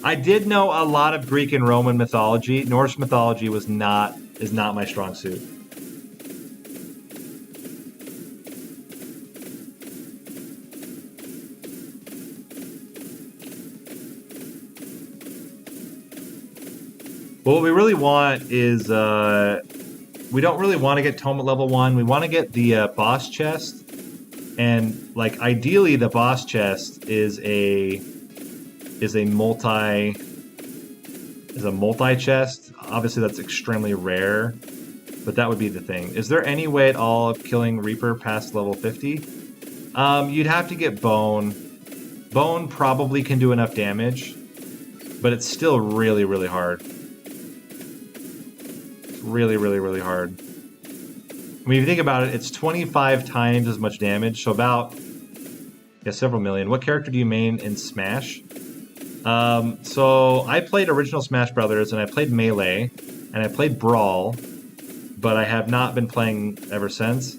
I did know a lot of Greek and Roman mythology. Norse mythology is not my strong suit. Well, what we really want is we don't really want to get Tome at level 1. We want to get the boss chest, and like ideally the boss chest is a multi chest. Obviously that's extremely rare, but that would be the thing. Is there any way at all of killing Reaper past level 50? You'd have to get Bone. Bone probably can do enough damage, but it's still really, really hard. Really, really, really hard. I mean, if you think about it, it's 25 times as much damage, so about several million. What character do you main in Smash? So I played original Smash Brothers, and I played Melee, and I played Brawl, but I have not been playing ever since.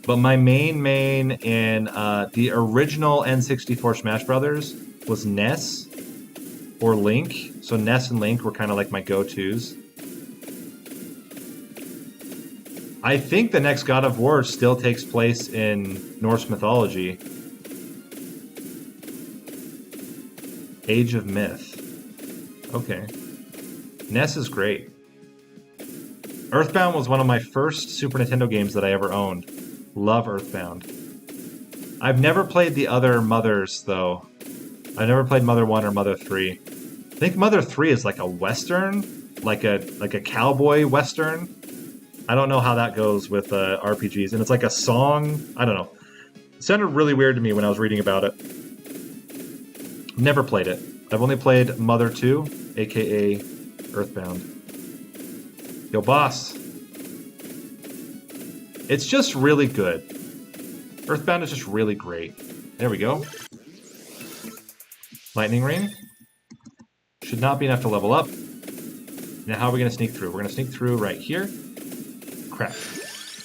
But my main in the original N64 Smash Brothers was Ness or Link. So Ness and Link were kind of like my go-tos. I think the next God of War still takes place in Norse mythology. Age of Myth. Okay. Ness is great. Earthbound was one of my first Super Nintendo games that I ever owned. Love Earthbound. I've never played the other Mothers, though. I've never played Mother 1 or Mother 3. I think Mother 3 is like a Western, like a cowboy Western. I don't know how that goes with RPGs, and it's like a song. I don't know. It sounded really weird to me when I was reading about it. Never played it. I've only played Mother 2, aka Earthbound. Yo, boss. It's just really good. Earthbound is just really great. There we go. Lightning Ring. Should not be enough to level up. Now how are we going to sneak through? We're going to sneak through right here. Crap.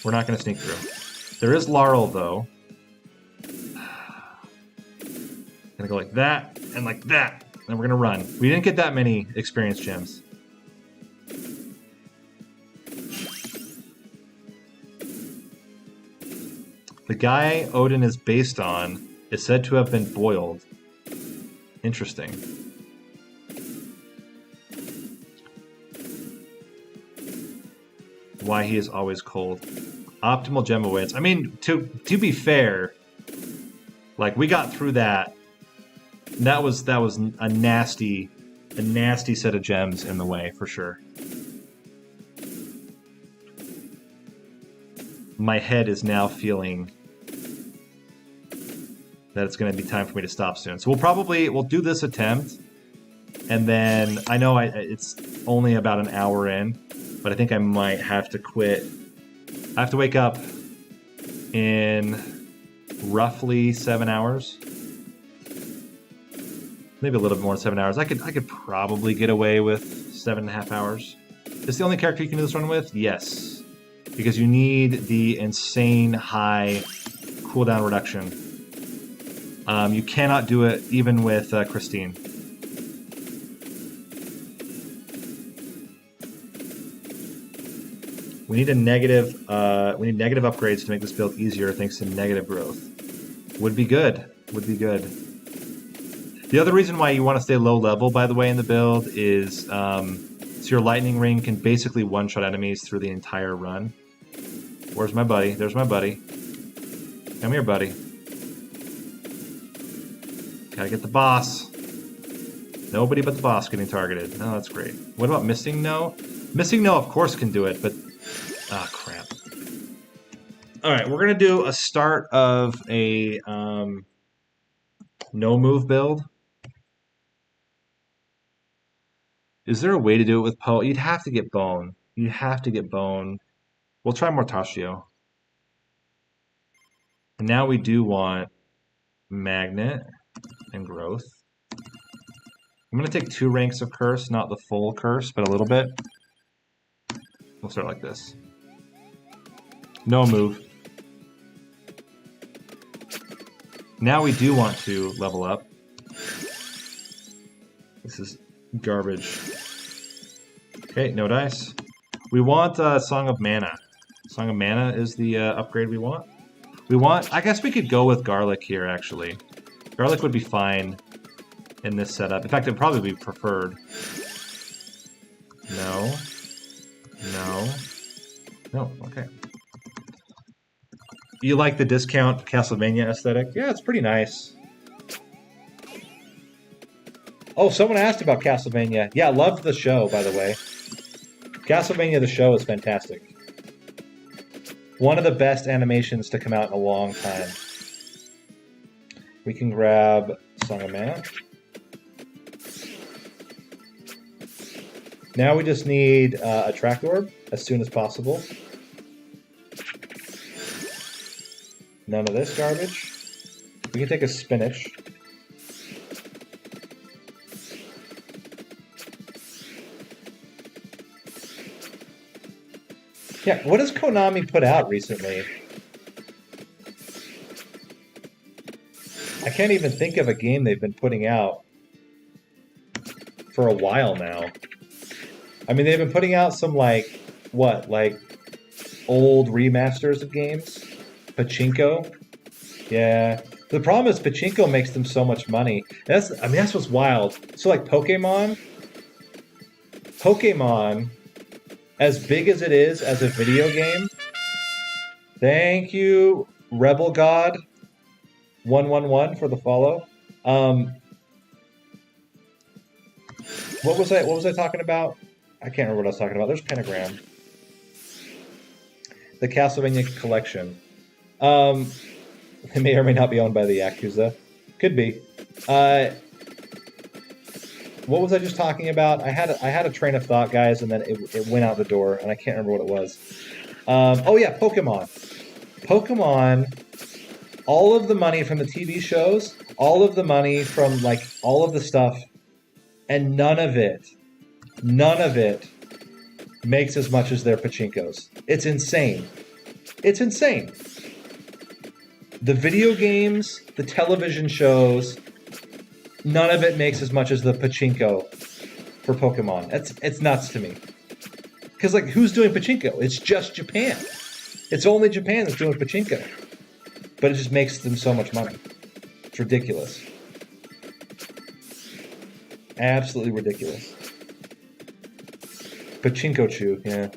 We're not going to sneak through. There is Laurel, though. Gonna go like that, and like that. Then we're gonna run. We didn't get that many experience gems. The guy Odin is based on is said to have been boiled. Interesting. Why he is always cold. Optimal gem awaits. I mean, to be fair, like we got through that. That was a nasty set of gems in the way for sure. My head is now feeling that it's going to be time for me to stop soon. So we'll do this attempt, and then I know it's only about an hour in. But I think I might have to quit. I have to wake up in roughly 7 hours. Maybe a little bit more than 7 hours. I could probably get away with 7.5 hours. Is this the only character you can do this run with? Yes. Because you need the insane high cooldown reduction. You cannot do it even with Christine. We need negative upgrades to make this build easier thanks to negative growth. Would be good. Would be good. The other reason why you want to stay low level, by the way, in the build is So your lightning ring can basically one-shot enemies through the entire run. Where's my buddy? There's my buddy. Come here, buddy. Gotta get the boss. Nobody but the boss getting targeted. Oh, that's great. What about Missing No? Missing No, of course, can do it, but... Ah, crap. Alright, we're gonna do a start of a no-move build. Is there a way to do it with Poe? You'd have to get Bone. You'd have to get Bone. We'll try Mortaccio. And now we do want Magnet and Growth. I'm going to take 2 ranks of Curse, not the full Curse, but a little bit. We'll start like this. No move. Now we do want to level up. This is garbage. Okay, no dice. We want Song of Mana. Song of Mana is the upgrade we want. I guess we could go with Garlic here, actually. Garlic would be fine in this setup. In fact, it would probably be preferred. No. No. No, okay. You like the discount Castlevania aesthetic? Yeah, it's pretty nice. Oh, someone asked about Castlevania. Yeah, loved the show, by the way. Castlevania the show is fantastic. One of the best animations to come out in a long time. We can grab Song of Mana. Now we just need a Track Orb as soon as possible. None of this garbage. We can take a Spinach. Yeah, what has Konami put out recently? I can't even think of a game they've been putting out for a while now. I mean, they've been putting out some, like, what? Like, old remasters of games? Pachinko? Yeah. The problem is Pachinko makes them so much money. That's what's wild. So, like, Pokemon, as big as it is as a video game, thank you, Rebel God 111 for the follow. What was I talking about? I can't remember what I was talking about. There's Pentagram. The Castlevania collection. It may or may not be owned by the Yakuza. Could be. What was I just talking about? I had a train of thought, guys, and then it went out the door, and I can't remember what it was. Oh yeah, Pokemon. Pokemon, all of the money from the TV shows, all of the money from, like, all of the stuff, and none of it makes as much as their Pachinkos. It's insane. It's insane. The video games, the television shows, none of it makes as much as the Pachinko for Pokemon. It's nuts to me. Because, like, who's doing Pachinko? It's just Japan. It's only Japan that's doing Pachinko. But it just makes them so much money. It's ridiculous. Absolutely ridiculous. Pachinko-chu, yeah.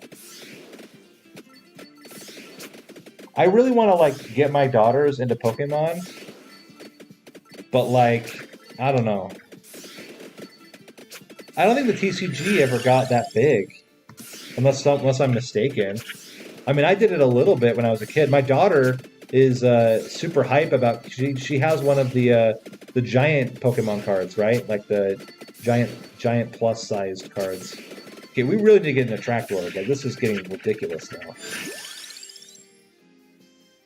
I really want to, like, get my daughters into Pokemon. But, like, I don't know. I don't think the TCG ever got that big. Unless I'm mistaken. I mean, I did it a little bit when I was a kid. My daughter is super hype about... She has one of the giant Pokemon cards, right? Like the giant plus-sized cards. Okay, we really need to get an Attractor. Like, this is getting ridiculous now.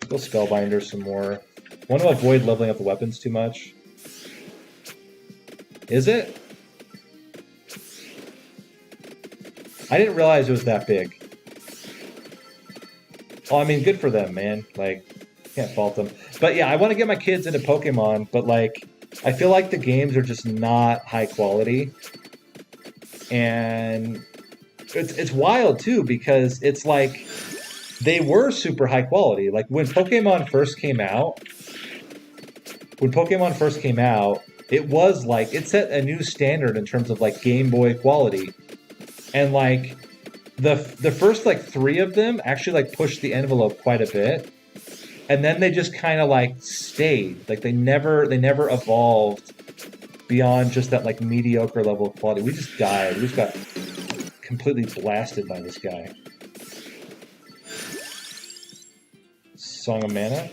Go Spellbinder some more. Want to avoid leveling up the weapons too much. Is it? I didn't realize it was that big. Oh, I mean, good for them, man. Like, can't fault them. But yeah, I want to get my kids into Pokemon, but, like, I feel like the games are just not high quality. And it's wild, too, because it's like they were super high quality. Like, when Pokemon first came out, it was like, it set a new standard in terms of, like, Game Boy quality. and like the first like three of them actually like pushed the envelope quite a bit, and then they just kind of like stayed. Like they never evolved beyond just that like mediocre level of quality. We just died. We just got completely blasted by this guy. Song of Mana.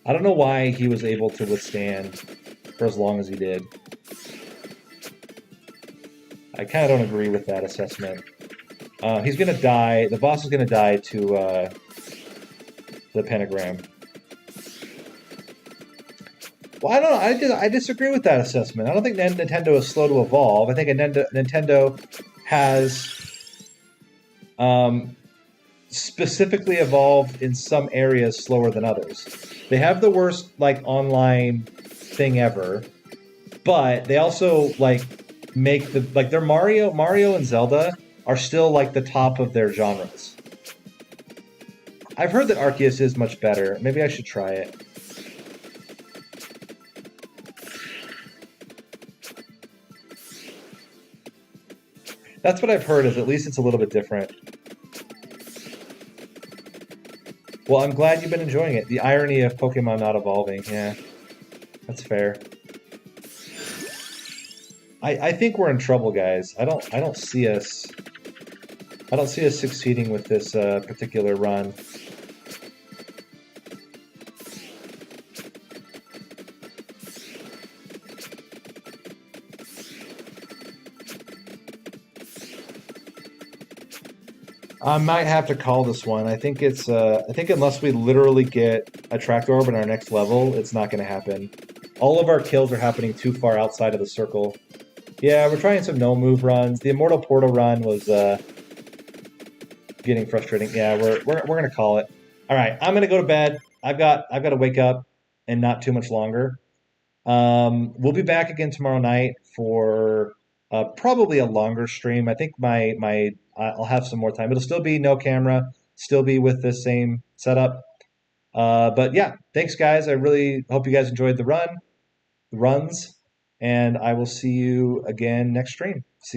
I don't know why he was able to withstand for as long as he did. I kind of don't agree with that assessment. He's going to die. The boss is going to die to the pentagram. Well, I don't know. I disagree with that assessment. I don't think Nintendo is slow to evolve. I think Nintendo has specifically evolved in some areas slower than others. They have the worst like online thing ever, but they also like make the like their Mario and Zelda are still like the top of their genres. I've heard that Arceus is much better. Maybe I should try it. That's what I've heard, is at least it's a little bit different. Well, I'm glad you've been enjoying it. The irony of Pokemon not evolving. Yeah, that's fair. I think we're in trouble, guys. I don't see us succeeding with this particular run. I might have to call this one. I think it's. I think unless we literally get a tractor orb in our next level, it's not going to happen. All of our kills are happening too far outside of the circle. Yeah, we're trying some no move runs. The Immortal Portal run was getting frustrating. Yeah, we're gonna call it. All right, I'm gonna go to bed. I've got to wake up in not too much longer. We'll be back again tomorrow night for probably a longer stream. I think my I'll have some more time. It'll still be no camera, still be with the same setup. But yeah, thanks guys. I really hope you guys enjoyed the runs, and I will see you again next stream. See